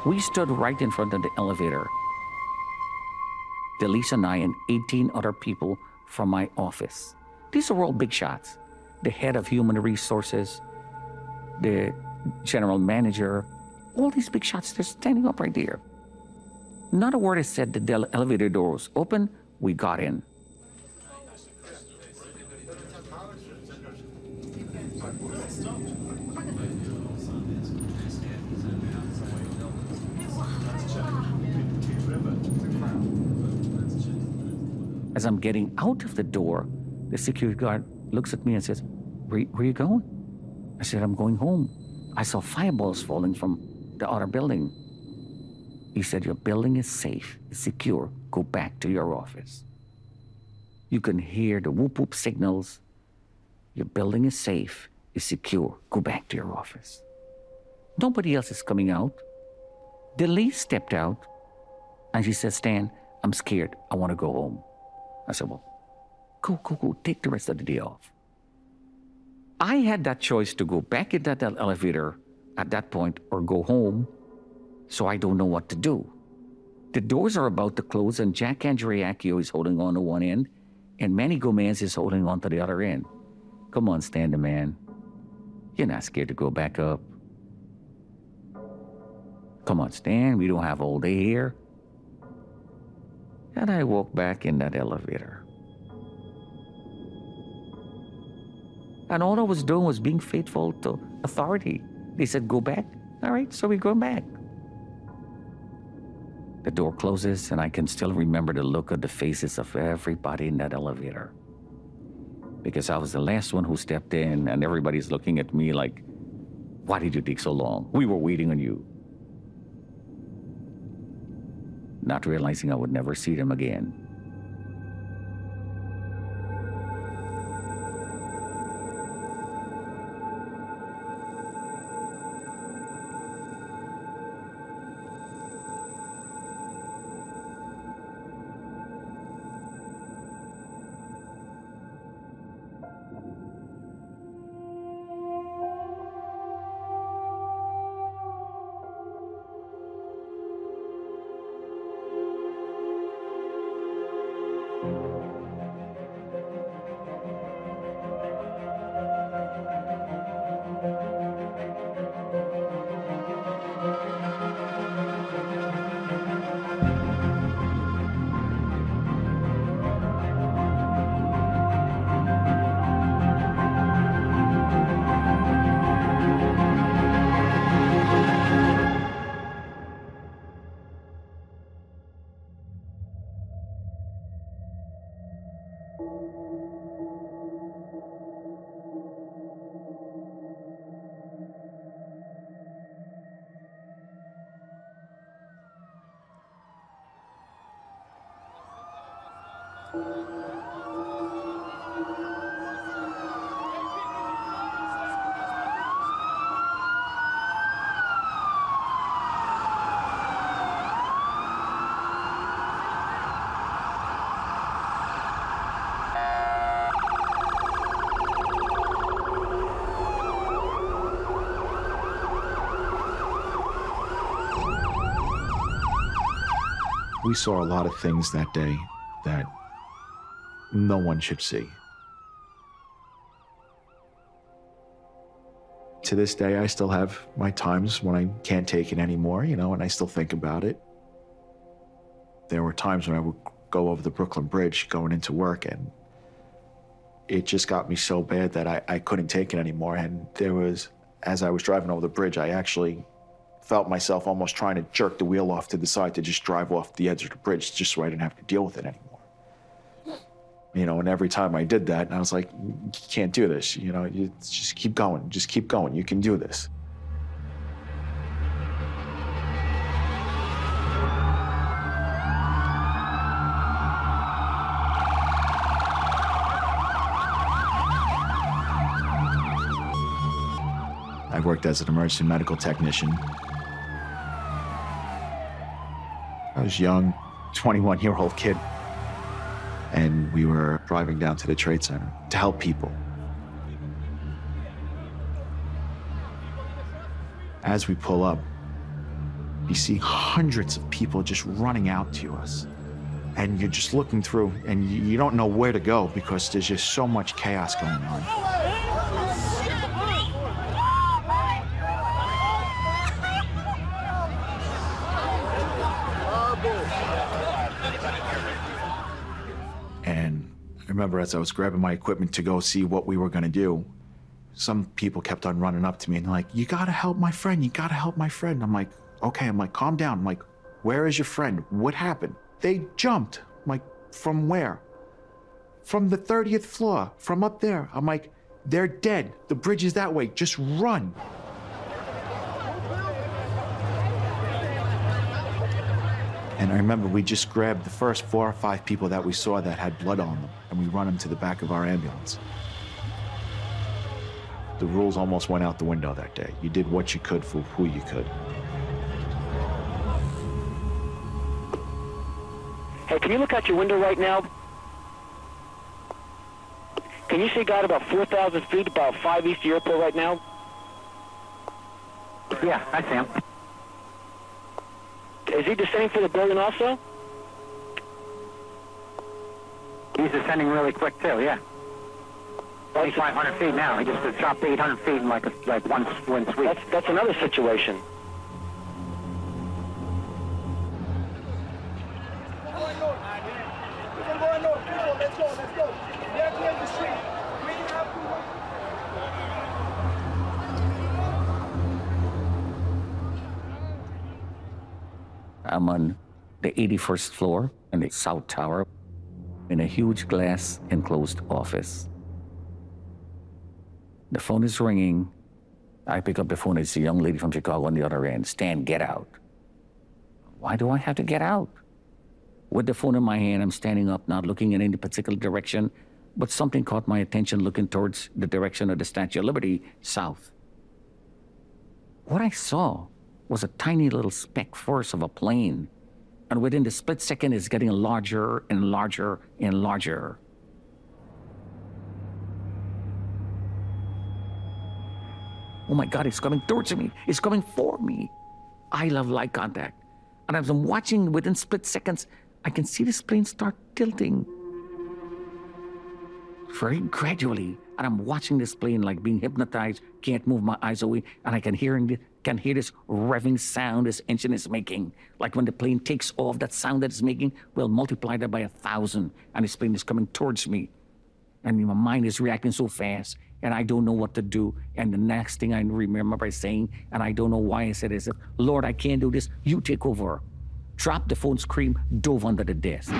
We stood right in front of the elevator. Delisa and I and 18 other people from my office. These are all big shots. The head of human resources, the general manager, all these big shots, they're standing up right there. Not a word is said. The elevator door was open. We got in. As I'm getting out of the door, the security guard looks at me and says, where are you going? I said, I'm going home. I saw fireballs falling from the other building. He said, your building is safe, it's secure. Go back to your office. You can hear the whoop whoop signals. Your building is safe, it's secure. Go back to your office. Nobody else is coming out. Delise stepped out and she said, Stan, I'm scared. I want to go home. I said, well, go, take the rest of the day off. I had that choice to go back in that elevator at that point or go home, so I don't know what to do. The doors are about to close and Jack Andreacchio is holding on to one end and Manny Gomez is holding on to the other end. Come on, Stan the man. You're not scared to go back up. Come on, Stan, we don't have all day here. And I walked back in that elevator. And all I was doing was being faithful to authority. They said, go back. All right, so we're going back. The door closes, and I can still remember the look of the faces of everybody in that elevator. Because I was the last one who stepped in, and everybody's looking at me like, why did you take so long? We were waiting on you. Not realizing I would never see them again. We saw a lot of things that day that no one should see. To this day, I still have my times when I can't take it anymore, and I still think about it. There were times when I would go over the Brooklyn Bridge going into work, and it just got me so bad that I couldn't take it anymore. And as I was driving over the bridge, I actually felt myself almost trying to jerk the wheel off to the side to just drive off the edge of the bridge just so I didn't have to deal with it anymore. And every time I did that, I was like, you can't do this, you just keep going, you can do this. I worked as an emergency medical technician. I was young, 21-year-old kid, and we were driving down to the Trade Center to help people. As we pull up, You see hundreds of people just running out to us. And you're just looking through, and you don't know where to go because there's just so much chaos going on. And I remember as I was grabbing my equipment to go see what we were going to do, some people kept on running up to me and like, you got to help my friend. You got to help my friend. I'm like, okay. I'm like, calm down. I'm like, where is your friend? What happened? They jumped. I'm like, from where? From the 30th floor, from up there. I'm like, they're dead. The bridge is that way. Just run. And I remember we just grabbed the first 4 or 5 people that we saw that had blood on them, and we run them to the back of our ambulance. The rules almost went out the window that day. You did what you could for who you could. Hey, can you look out your window right now? Can you see God about 4,000 feet, about 5 east of the airport right now? Yeah, I see him. Is he descending for the building also? He's descending really quick too, yeah. 2,500 feet now. He just dropped 800 feet in like one sweep. That's another situation. I'm on the 81st floor in the South Tower in a huge glass enclosed office. The phone is ringing. I pick up the phone. It's a young lady from Chicago on the other end. Stan, get out. Why do I have to get out? With the phone in my hand, I'm standing up, not looking in any particular direction, but something caught my attention looking towards the direction of the Statue of Liberty, south. What I saw was a tiny little speck first of a plane, and within the split second, it's getting larger and larger and larger. Oh my God, it's coming towards me. It's coming for me. I love eye contact. And as I'm watching, within split seconds, I can see this plane start tilting. Very gradually. And I'm watching this plane like being hypnotized, can't move my eyes away, and I can hear this revving sound this engine is making. Like when the plane takes off, that sound that it's making will multiply that by 1,000, and this plane is coming towards me. And my mind is reacting so fast, and I don't know what to do. And the next thing I remember saying, and I don't know why I said this, Lord, I can't do this, you take over. Dropped the phone, screamed, dove under the desk.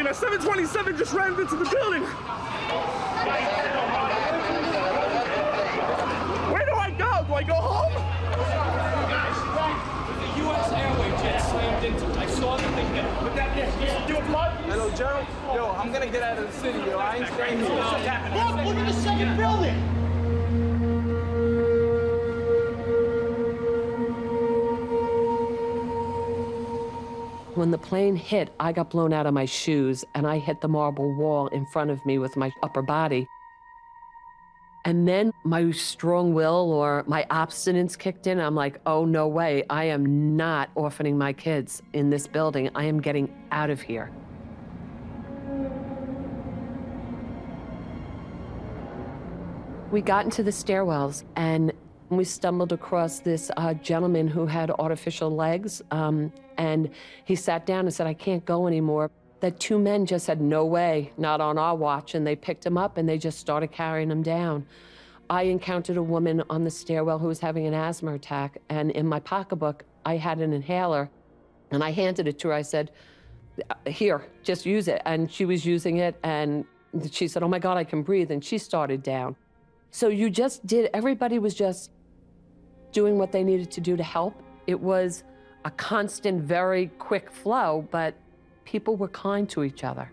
A 727 just ran into the building. Where do I go? Do I go home? The U.S. Airway jet slammed into it. I saw the thing there. But that you blood? Hello, Gerald. Yo, I'm gonna get out of the city, yo. I ain't staying here. Look at the second building. When the plane hit, I got blown out of my shoes and I hit the marble wall in front of me with my upper body. And then my strong will or my abstinence kicked in. I'm like, oh, no way. I am not orphaning my kids in this building. I am getting out of here. We got into the stairwells and we stumbled across this gentleman who had artificial legs, and he sat down and said, I can't go anymore. The 2 men just said, no way, not on our watch, and they picked him up and they just started carrying him down. I encountered a woman on the stairwell who was having an asthma attack, and in my pocketbook, I had an inhaler, and I handed it to her. I said, here, just use it. And she was using it, and she said, oh my God, I can breathe. And she started down. So you just did, everybody was just doing what they needed to do to help. It was a constant, very quick flow, but people were kind to each other.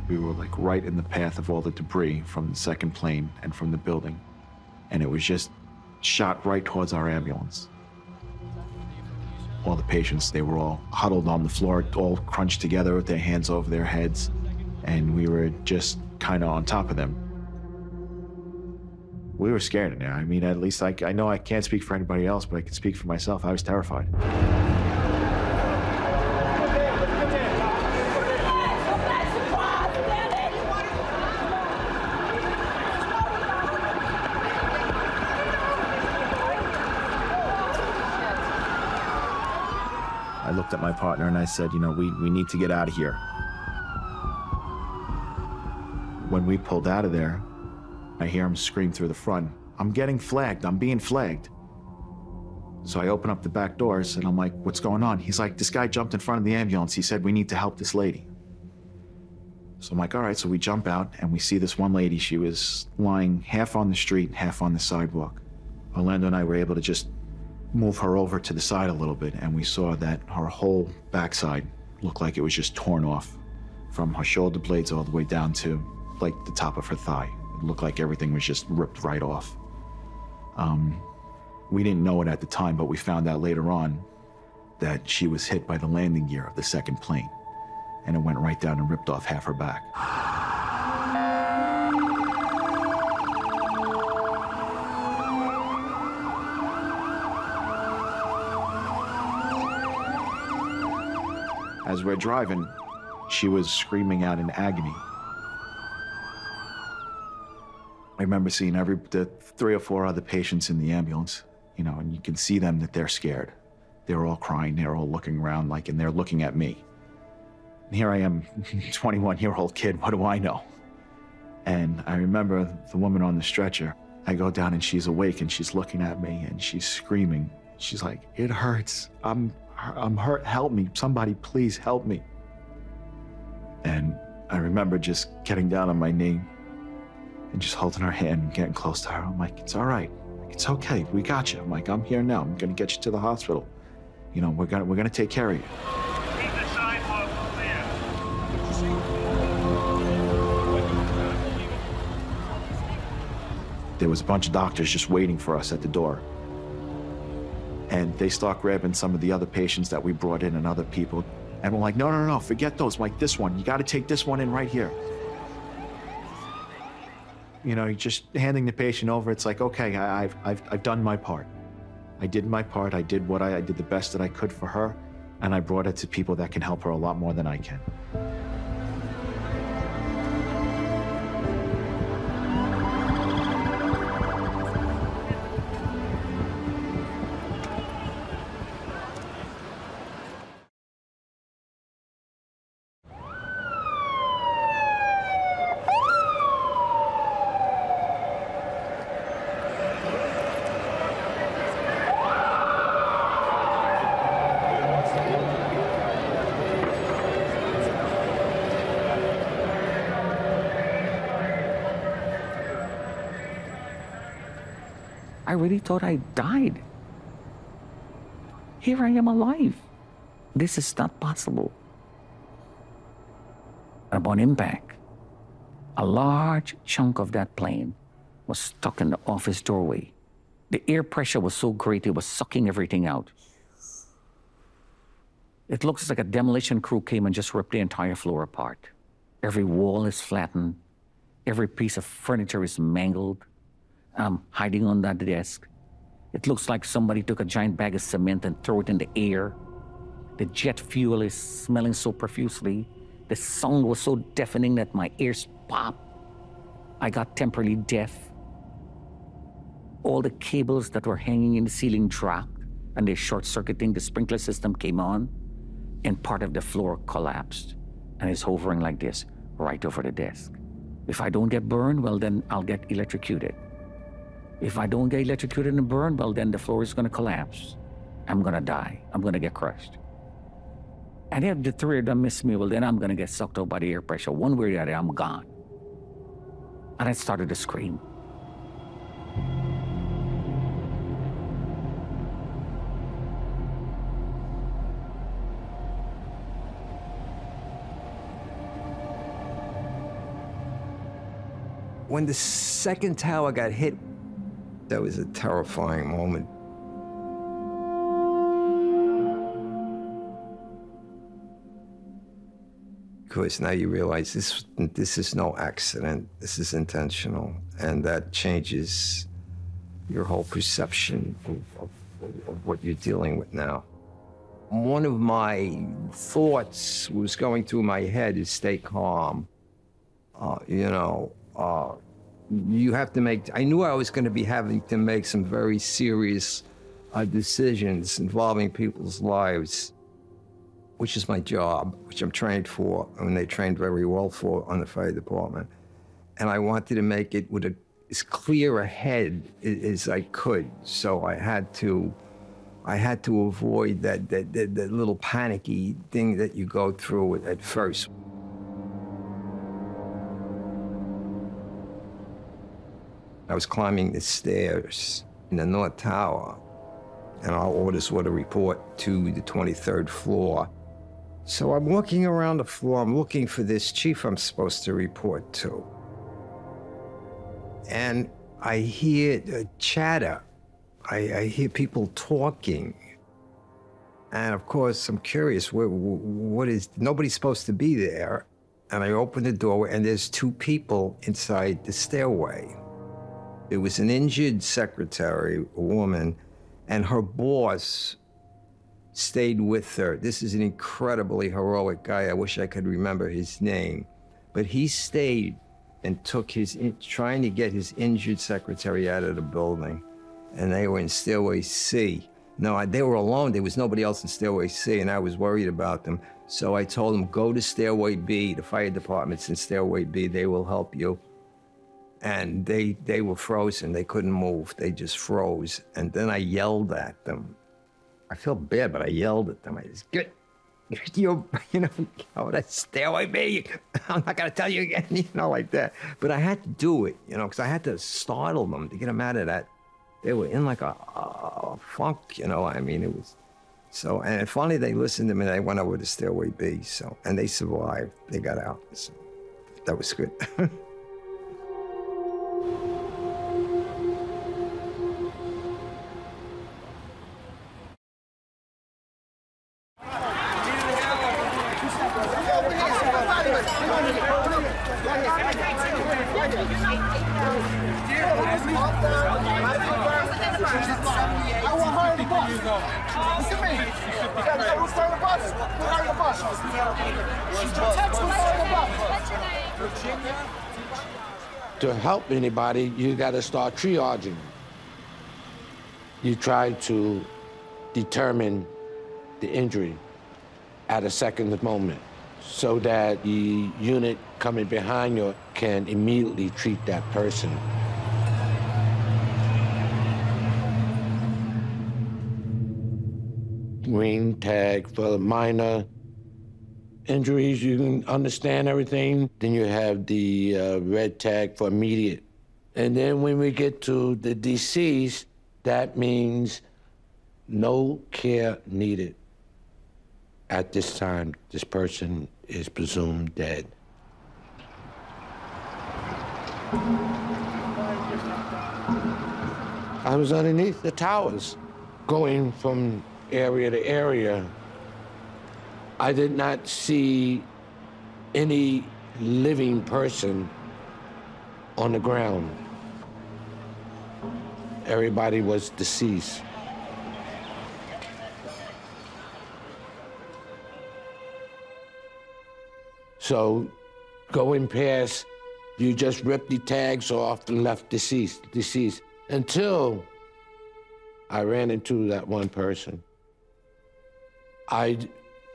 We were like right in the path of all the debris from the second plane and from the building. And it was just shot right towards our ambulance. All the patients, they were all huddled on the floor, all crunched together with their hands over their heads. And we were just kind of on top of them. We were scared in there. I mean, at least I know I can't speak for anybody else, but I can speak for myself. I was terrified. I looked at my partner and I said, you know, we need to get out of here. When we pulled out of there, I hear him scream through the front, I'm getting flagged, I'm being flagged. So I open up the back doors and I'm like, what's going on? He's like, this guy jumped in front of the ambulance. He said, we need to help this lady. So I'm like, all right, so we jump out and we see this one lady. She was lying half on the street, half on the sidewalk. Orlando and I were able to just move her over to the side a little bit, and we saw that her whole backside looked like it was just torn off from her shoulder blades all the way down to like the top of her thigh. It looked like everything was just ripped right off. We didn't know it at the time, but we found out later on that she was hit by the landing gear of the second plane, and it went right down and ripped off half her back. As we're driving, she was screaming out in agony. I remember seeing the 3 or 4 other patients in the ambulance, you know, and you can see them that they're scared. They're all crying, they're all looking around like, and they're looking at me. And here I am, 21-year-old kid, what do I know? And I remember the woman on the stretcher. I go down and she's awake and she's looking at me and she's screaming. She's like, it hurts, I'm hurt, help me, somebody please help me. And I remember just getting down on my knee and just holding her hand and getting close to her. I'm like, it's all right, it's okay, we got you. I'm like, I'm here now, I'm gonna get you to the hospital. You know, we're gonna take care of you. Keep the sidewalk clear. There was a bunch of doctors just waiting for us at the door. And they start grabbing some of the other patients that we brought in and other people. And we're like, no, forget those, like this one. You gotta take this one in right here. You know, you're just handing the patient over. It's like, okay, I've done my part. I did my part. I did the best that I could for her. And I brought it to people that can help her a lot more than I can. I really thought I died. Here I am alive. This is not possible. Upon impact, a large chunk of that plane was stuck in the office doorway. The air pressure was so great it was sucking everything out. It looks like a demolition crew came and just ripped the entire floor apart. Every wall is flattened. Every piece of furniture is mangled. I'm hiding on that desk. It looks like somebody took a giant bag of cement and threw it in the air. The jet fuel is smelling so profusely. The sound was so deafening that my ears popped. I got temporarily deaf. All the cables that were hanging in the ceiling dropped, and they're short-circuiting. The sprinkler system came on. and part of the floor collapsed, and it's hovering like this, right over the desk. If I don't get burned, well, then I'll get electrocuted. If I don't get electrocuted and burned, well, then the floor is gonna collapse. I'm gonna die. I'm gonna get crushed. And if the three of them miss me, well, then I'm gonna get sucked out by the air pressure. One way or the other, I'm gone. And I started to scream. When the second tower got hit, that was a terrifying moment. Because now you realize this is no accident, this is intentional, and that changes your whole perception of what you're dealing with now. One of my thoughts was going through my head is stay calm. You have to make, I knew I was going to be having to make some very serious decisions involving people's lives, which is my job, which I'm trained for, and they trained very well for on the fire department. And I wanted to make it with as clear a head as I could. So I had to avoid that little panicky thing that you go through at first. I was climbing the stairs in the North Tower, and our orders were to report to the 23rd floor. So I'm walking around the floor, I'm looking for this chief I'm supposed to report to. And I hear chatter. I hear people talking. And of course, I'm curious, nobody's supposed to be there. And I open the doorway, and there's two people inside the stairway. There was an injured secretary, a woman, and her boss stayed with her. This is an incredibly heroic guy. I wish I could remember his name. But he stayed and trying to get his injured secretary out of the building. And they were in Stairway C. No, they were alone. There was nobody else in Stairway C, and I was worried about them. So I told them, go to Stairway B. The fire department's in Stairway B. They will help you. And they were frozen. They couldn't move. They just froze. And then I yelled at them. I feel bad, but I yelled at them. I just, get that's Stairway B. I'm not going to tell you again, like that. But I had to do it, because I had to startle them to get them out of that. They were in like a funk, it was. So, and finally they listened to me, and they went over to Stairway B. So, and they survived. They got out. So that was good. To help anybody, you got to start triaging. You try to determine the injury at a second moment so that the unit coming behind you can immediately treat that person. Green tag for minor injuries, you can understand everything. Then you have the red tag for immediate. And then when we get to the deceased, that means no care needed. At this time, this person is presumed dead. I was underneath the towers, going from area to area. I did not see any living person on the ground. Everybody was deceased. So going past, you just ripped the tags off and left deceased, until I ran into that one person. I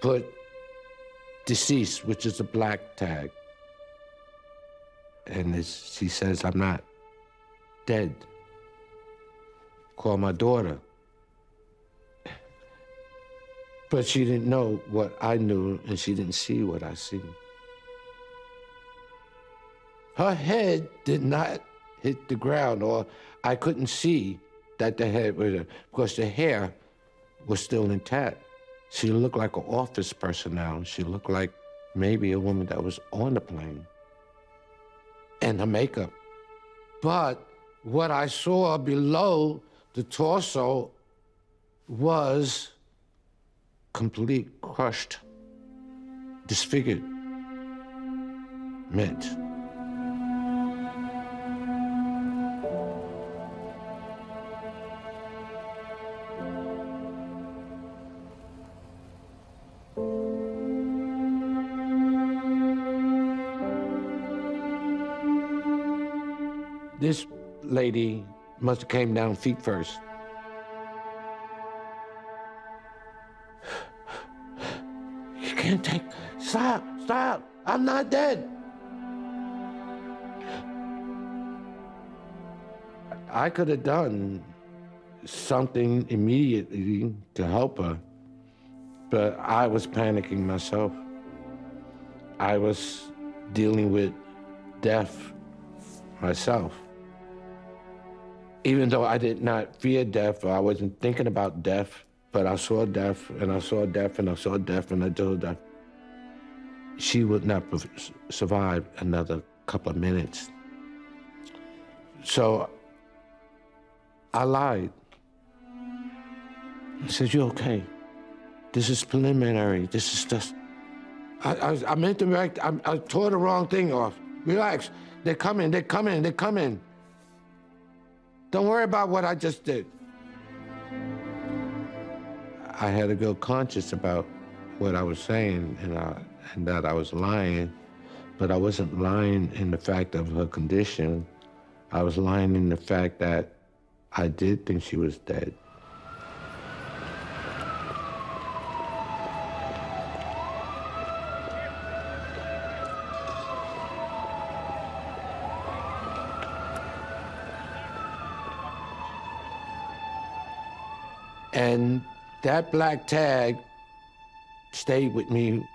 put deceased, which is a black tag. And she says, I'm not dead. Call my daughter. But she didn't know what I knew, and she didn't see what I seen. Her head did not hit the ground, or I couldn't see that the head was there, because the hair was still intact. She looked like an office personnel. She looked like maybe a woman that was on the plane. And her makeup. But what I saw below the torso was complete, crushed, disfigured, mint. This lady must have came down feet first. You can't take, stop, I'm not dead. I could have done something immediately to help her, but I was panicking myself. I was dealing with death myself. Even though I did not fear death, or I wasn't thinking about death, but I saw death, and I saw death, and I saw death, and I told her she would not survive another couple of minutes. So I lied. I said, "You're okay. This is preliminary. This is just..." I meant to react. I tore the wrong thing off. Relax. They're coming, they're coming, they're coming. Don't worry about what I just did. I had to go conscious about what I was saying, and that I was lying, but I wasn't lying in the fact of her condition. I was lying in the fact that I did think she was dead. And that black tag stayed with me.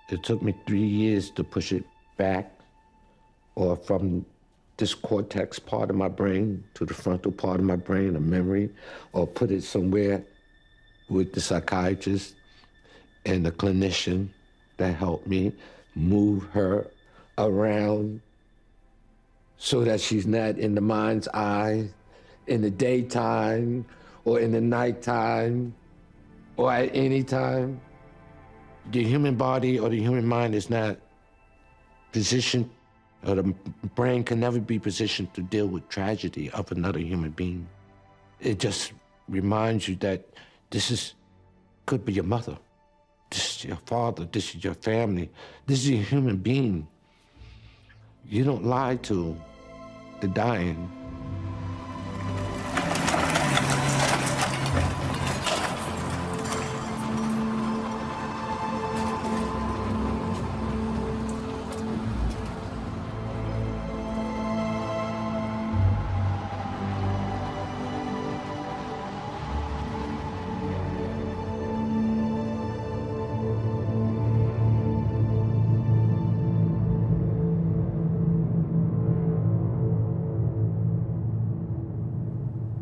It took me 3 years to push it back, or from this cortex part of my brain to the frontal part of my brain, a memory, or put it somewhere with the psychiatrist and the clinician that helped me move her around so that she's not in the mind's eye in the daytime, or in the nighttime, or at any time. The human body or the human mind is not positioned, or the brain can never be positioned to deal with tragedy of another human being. It just reminds you that could be your mother, this is your father, this is your family, this is a human being. You don't lie to the dying.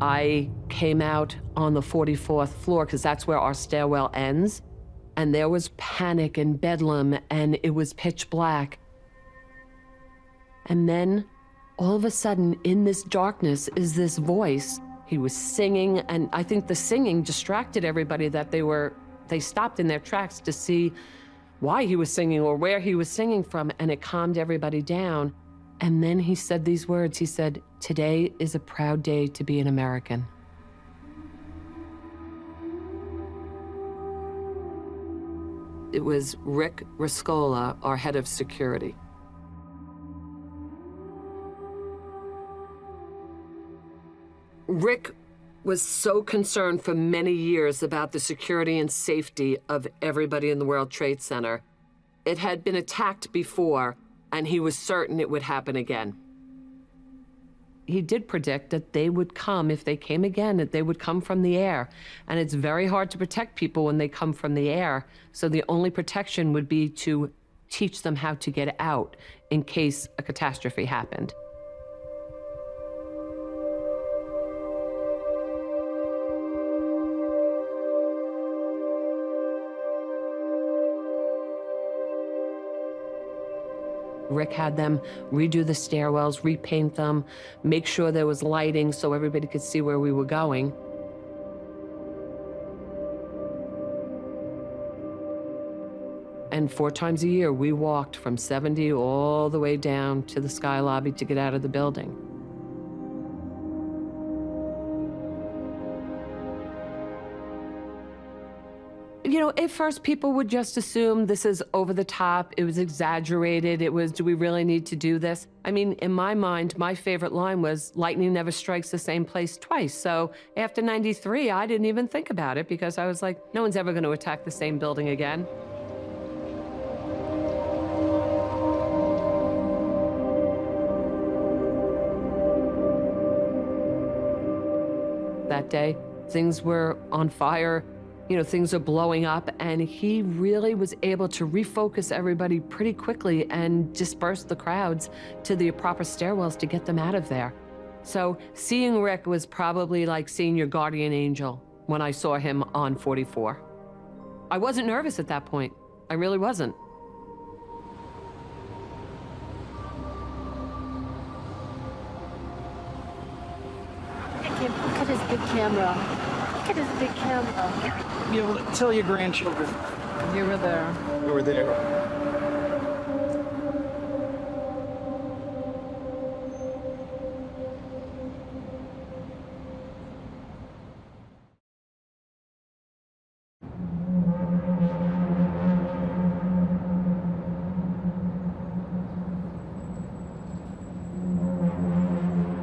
I came out on the 44th floor because that's where our stairwell ends. And there was panic and bedlam, and it was pitch black. And then all of a sudden in this darkness is this voice. He was singing, and I think the singing distracted everybody, that they stopped in their tracks to see why he was singing or where he was singing from, and it calmed everybody down. And then he said these words. He said, "Today is a proud day to be an American." It was Rick Riscola, our head of security. Rick was so concerned for many years about the security and safety of everybody in the World Trade Center. It had been attacked before, and he was certain it would happen again. He did predict that they would come, if they came again, that they would come from the air. And it's very hard to protect people when they come from the air. So the only protection would be to teach them how to get out in case a catastrophe happened. Rick had them redo the stairwells, repaint them, make sure there was lighting so everybody could see where we were going. And 4 times a year, we walked from 70 all the way down to the Sky Lobby to get out of the building. You know, at first people would just assume this is over the top, it was exaggerated, it was, do we really need to do this? I mean, in my mind, my favorite line was, lightning never strikes the same place twice. So after 93, I didn't even think about it because I was like, no one's ever going to attack the same building again. That day, things were on fire. You know, things are blowing up, and he really was able to refocus everybody pretty quickly and disperse the crowds to the proper stairwells to get them out of there. So seeing Rick was probably like seeing your guardian angel when I saw him on 44. I wasn't nervous at that point. I really wasn't. Look at his big camera. Look at his big camera. Be able to tell your grandchildren. You were there. You were there.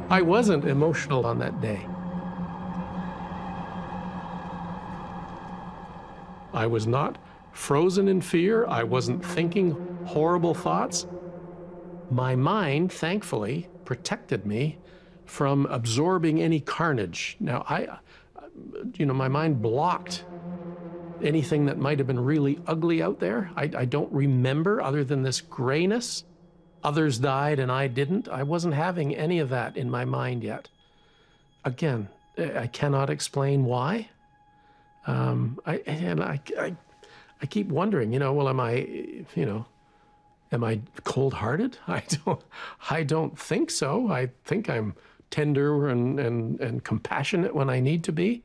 I wasn't emotional on that day. I was not frozen in fear. I wasn't thinking horrible thoughts. My mind, thankfully, protected me from absorbing any carnage. Now, my mind blocked anything that might have been really ugly out there. I don't remember, other than this grayness. Others died and I didn't. I wasn't having any of that in my mind yet. Again, I cannot explain why. I keep wondering, well, am I cold-hearted? I don't think so. I think I'm tender and compassionate when I need to be.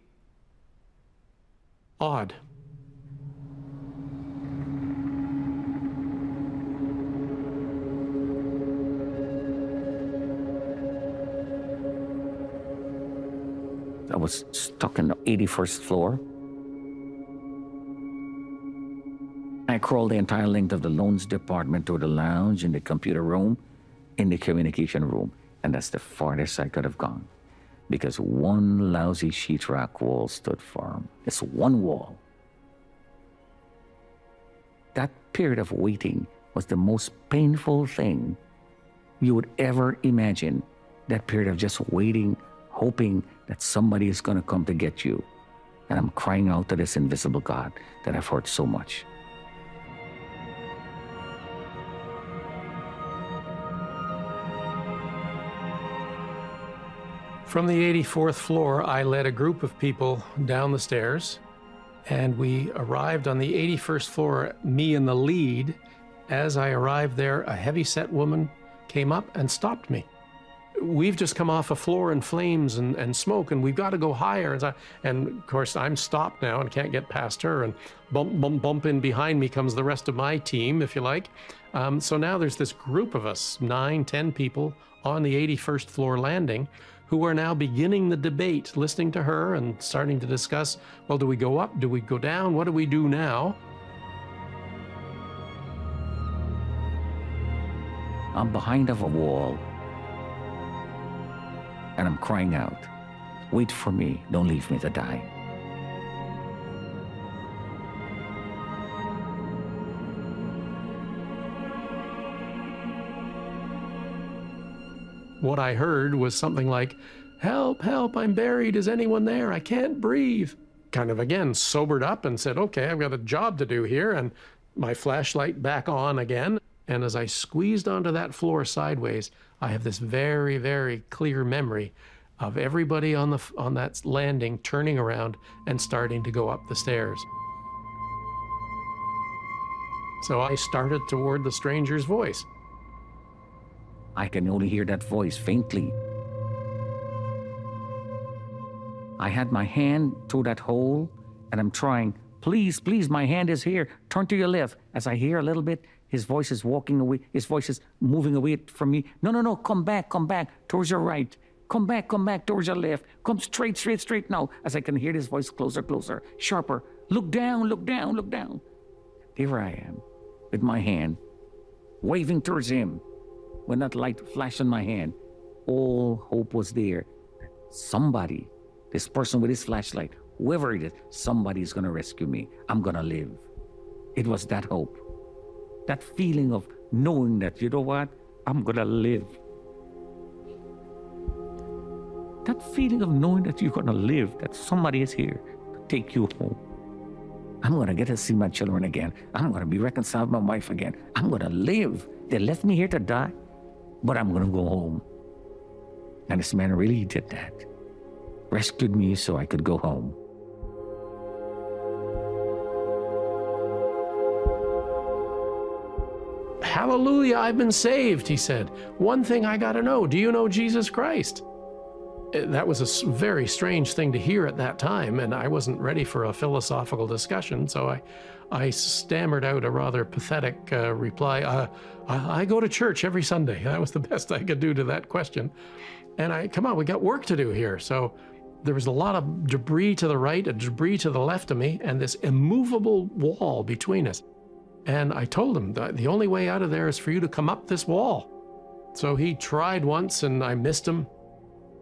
Odd. I was stuck in the 81st floor. I crawled the entire length of the loans department to the lounge, in the computer room, in the communication room. And that's the farthest I could have gone, because one lousy sheetrock wall stood firm. It's one wall. That period of waiting was the most painful thing you would ever imagine. That period of just waiting, hoping that somebody is going to come to get you. And I'm crying out to this invisible God that I've hurt so much. From the 84th floor, I led a group of people down the stairs, and we arrived on the 81st floor, me in the lead. As I arrived there, a heavy-set woman came up and stopped me. We've just come off a floor in flames and smoke, and we've got to go higher. And of course, I'm stopped now and can't get past her, and bump in behind me comes the rest of my team, if you like. So now there's this group of us, 9, 10 people on the 81st floor landing, who are now beginning the debate, listening to her and starting to discuss, well, do we go up? Do we go down? What do we do now? I'm behind of a wall, and I'm crying out. Wait for me. Don't leave me to die. What I heard was something like, "Help, help, I'm buried. Is anyone there? I can't breathe." Kind of again sobered up and said, okay, I've got a job to do here, and my flashlight back on again. And as I squeezed onto that floor sideways, I have this very, very clear memory of everybody on that landing turning around and starting to go up the stairs. So I started toward the stranger's voice. I can only hear that voice faintly. I had my hand through that hole, and I'm trying, please, please, my hand is here. Turn to your left. As I hear a little bit, his voice is walking away. His voice is moving away from me. No, no, no, come back, towards your right. Come back, towards your left. Come straight, straight, straight now. As I can hear this voice closer, closer, sharper. Look down, look down, look down. Here I am, with my hand, waving towards him. When that light flashed in my hand, all hope was there. Somebody, this person with his flashlight, whoever it is, somebody's gonna rescue me. I'm gonna live. It was that hope. That feeling of knowing that, you know what, I'm gonna live. That feeling of knowing that you're gonna live, that somebody is here to take you home. I'm gonna get to see my children again. I'm gonna be reconciled with my wife again. I'm gonna live. They left me here to die, but I'm gonna go home. And this man really did that. Rescued me so I could go home. Hallelujah, I've been saved, he said. One thing I gotta know, do you know Jesus Christ? That was a very strange thing to hear at that time, and I wasn't ready for a philosophical discussion, so I stammered out a rather pathetic reply. I go to church every Sunday. That was the best I could do to that question. And come on, we got work to do here. So there was a lot of debris to the right, and debris to the left of me, and this immovable wall between us. And I told him that the only way out of there is for you to come up this wall. So he tried once, and I missed him.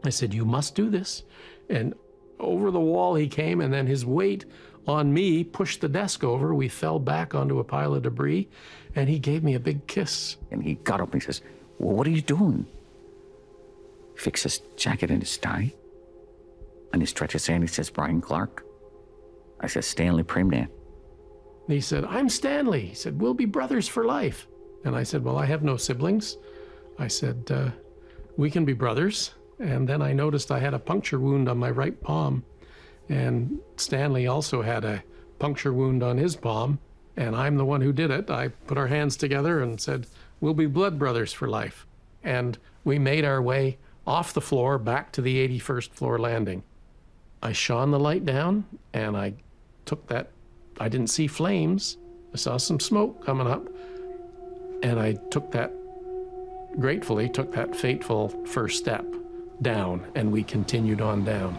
I said, you must do this. And over the wall he came, and then his weight on me pushed the desk over. We fell back onto a pile of debris, and he gave me a big kiss. And he got up and he says, well, what are you doing? He fixed his jacket and his tie, and he stretched his hand. He says, Brian Clark. I said, Stanley Premdan. He said, I'm Stanley. He said, we'll be brothers for life. And I said, well, I have no siblings. I said, we can be brothers. And then I noticed I had a puncture wound on my right palm. And Stanley also had a puncture wound on his palm. And I'm the one who did it. I put our hands together and said, we'll be blood brothers for life. And we made our way off the floor back to the 81st floor landing. I shone the light down, and I took that. I didn't see flames. I saw some smoke coming up. And I gratefully took that fateful first step down, and we continued on down.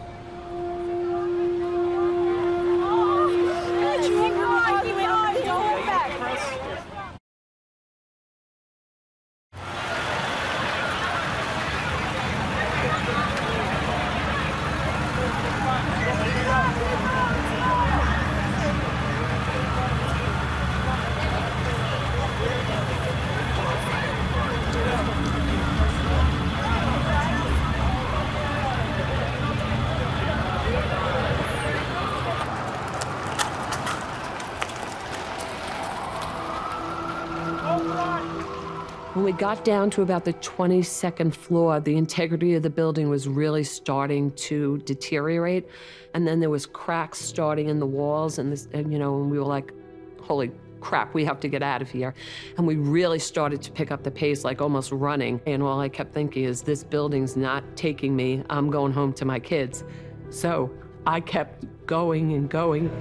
When we got down to about the 22nd floor, the integrity of the building was really starting to deteriorate. And then there was cracks starting in the walls, and we were like, holy crap, we have to get out of here. And we really started to pick up the pace, like almost running. And all I kept thinking is, this building's not taking me. I'm going home to my kids. So I kept going and going.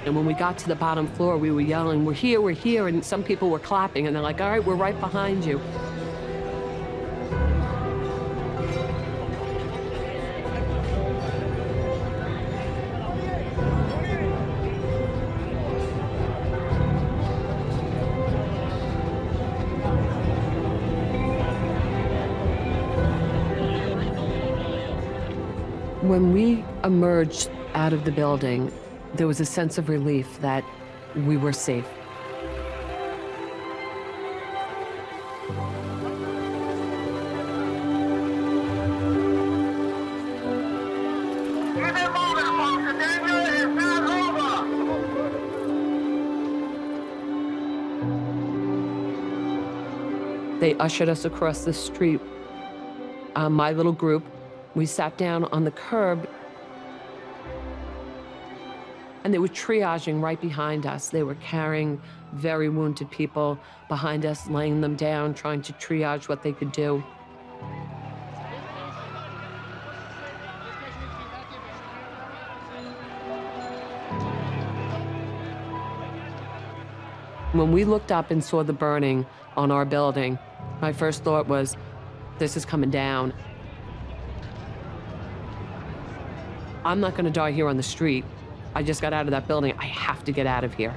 And when we got to the bottom floor, we were yelling, we're here, and some people were clapping, and they're like, all right, we're right behind you. When we emerged out of the building, there was a sense of relief that we were safe. They ushered us across the street. My little group, we sat down on the curb, and they were triaging right behind us. They were carrying very wounded people behind us, laying them down, trying to triage what they could do. When we looked up and saw the burning on our building, my first thought was, this is coming down. I'm not gonna die here on the street. I just got out of that building. I have to get out of here.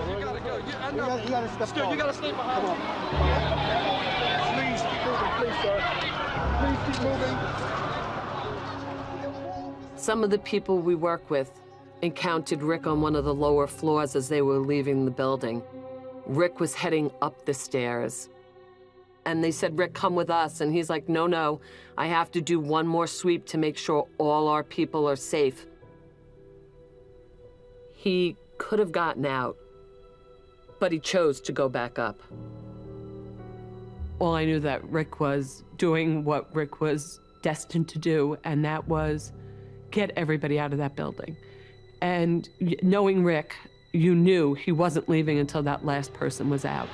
You gotta go. You gotta step Stu, you gotta stay behind. Please keep moving, please, sir. Please keep moving. Some of the people we work with encountered Rick on one of the lower floors as they were leaving the building. Rick was heading up the stairs. And they said, Rick, come with us. And he's like, no, I have to do one more sweep to make sure all our people are safe. He could have gotten out, but he chose to go back up. Well, I knew that Rick was doing what Rick was destined to do, and that was get everybody out of that building. And knowing Rick, you knew he wasn't leaving until that last person was out.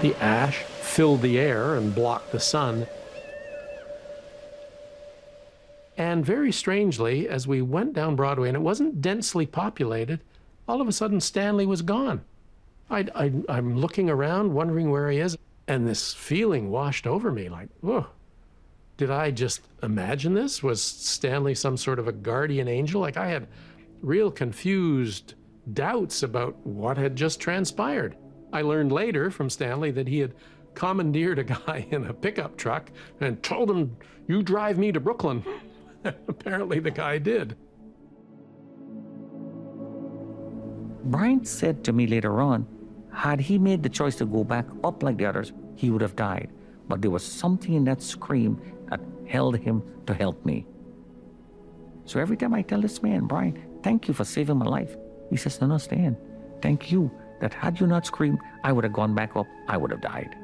The ash filled the air and blocked the sun. And very strangely, as we went down Broadway, and it wasn't densely populated, all of a sudden Stanley was gone. I'm looking around, wondering where he is, and this feeling washed over me like, whoa, did I just imagine this? Was Stanley some sort of a guardian angel? Like, I had real confused doubts about what had just transpired. I learned later from Stanley that he had commandeered a guy in a pickup truck and told him, you drive me to Brooklyn. Apparently the guy did. Brian said to me later on, had he made the choice to go back up like the others, he would have died. But there was something in that scream that held him to help me. So every time I tell this man, Brian, thank you for saving my life, he says, no, Stan, thank you. That had you not screamed, I would have gone back up, I would have died.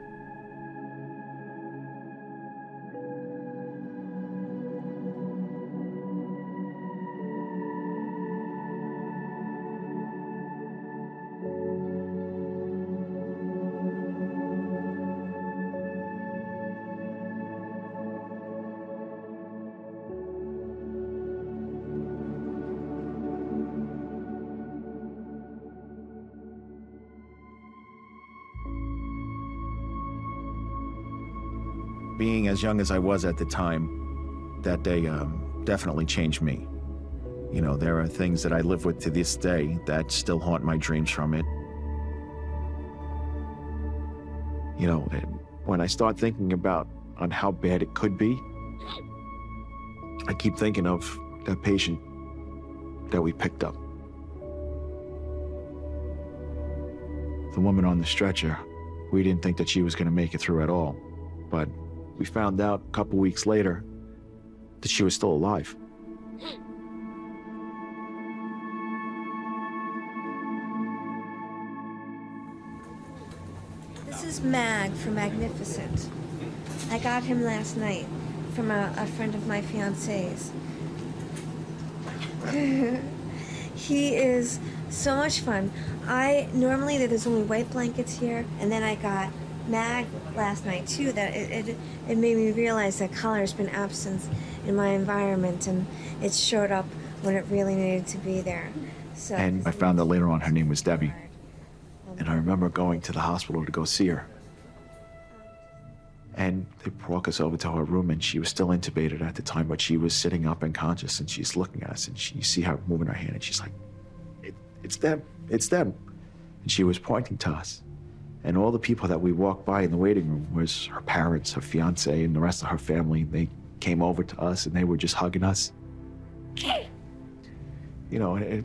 Being as young as I was at the time, that day definitely changed me. You know, there are things that I live with to this day that still haunt my dreams from it. You know, when I start thinking about on how bad it could be, I keep thinking of that patient that we picked up. The woman on the stretcher, we didn't think that she was going to make it through at all, but we found out a couple weeks later that she was still alive. This is Mag from Magnificent. I got him last night from a friend of my fiance's. He is so much fun. Normally there's only white blankets here, and then I got Mag last night too, that it made me realize that color's been absent in my environment, and it showed up when it really needed to be there. So, and I found out later on her name was Debbie. And I remember going to the hospital to go see her. And they brought us over to her room, and she was still intubated at the time, but she was sitting up and conscious, and she's looking at us, and you see her moving her hand, and she's like, it's them, it's them. And she was pointing to us. And all the people that we walked by in the waiting room was her parents, her fiance, and the rest of her family. They came over to us, and they were just hugging us. You know, it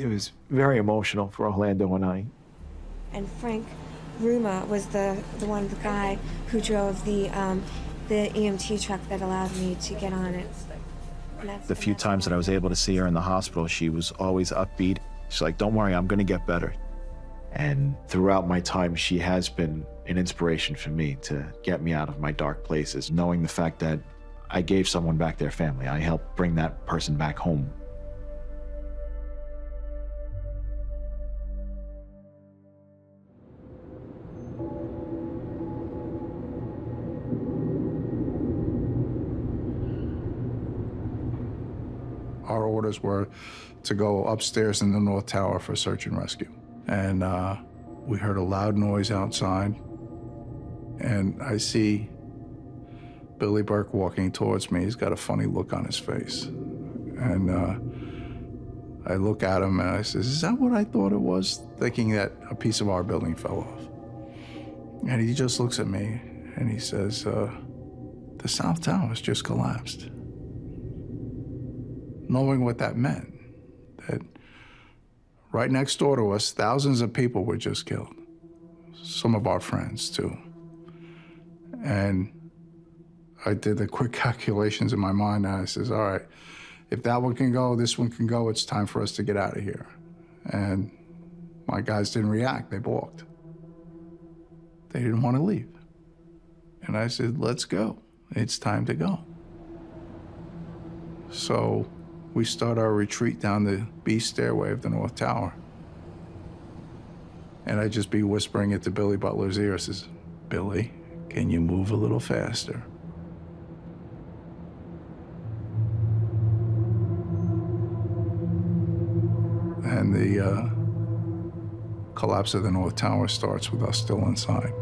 was very emotional for Orlando and I. And Frank Ruma was the guy who drove the EMT truck that allowed me to get on it. The few times that I was able to see her in the hospital, she was always upbeat. She's like, don't worry, I'm gonna get better. And throughout my time, she has been an inspiration for me to get me out of my dark places, knowing the fact that I gave someone back their family. I helped bring that person back home. Our orders were to go upstairs in the North Tower for search and rescue. And we heard a loud noise outside, and I see Billy Burke walking towards me. He's got a funny look on his face. And I look at him and I says, is that what I thought it was? Thinking that a piece of our building fell off. And he just looks at me and he says, the South Tower has just collapsed. Knowing what that meant, that right next door to us, thousands of people were just killed. Some of our friends, too. And I did the quick calculations in my mind, and I says, all right, if that one can go, this one can go, it's time for us to get out of here. And my guys didn't react, they balked. They didn't want to leave. And I said, let's go, it's time to go. So we start our retreat down the B stairway of the North Tower. And I just be whispering it to Billy Butler's ear. I says, Billy, can you move a little faster? And the collapse of the North Tower starts with us still inside.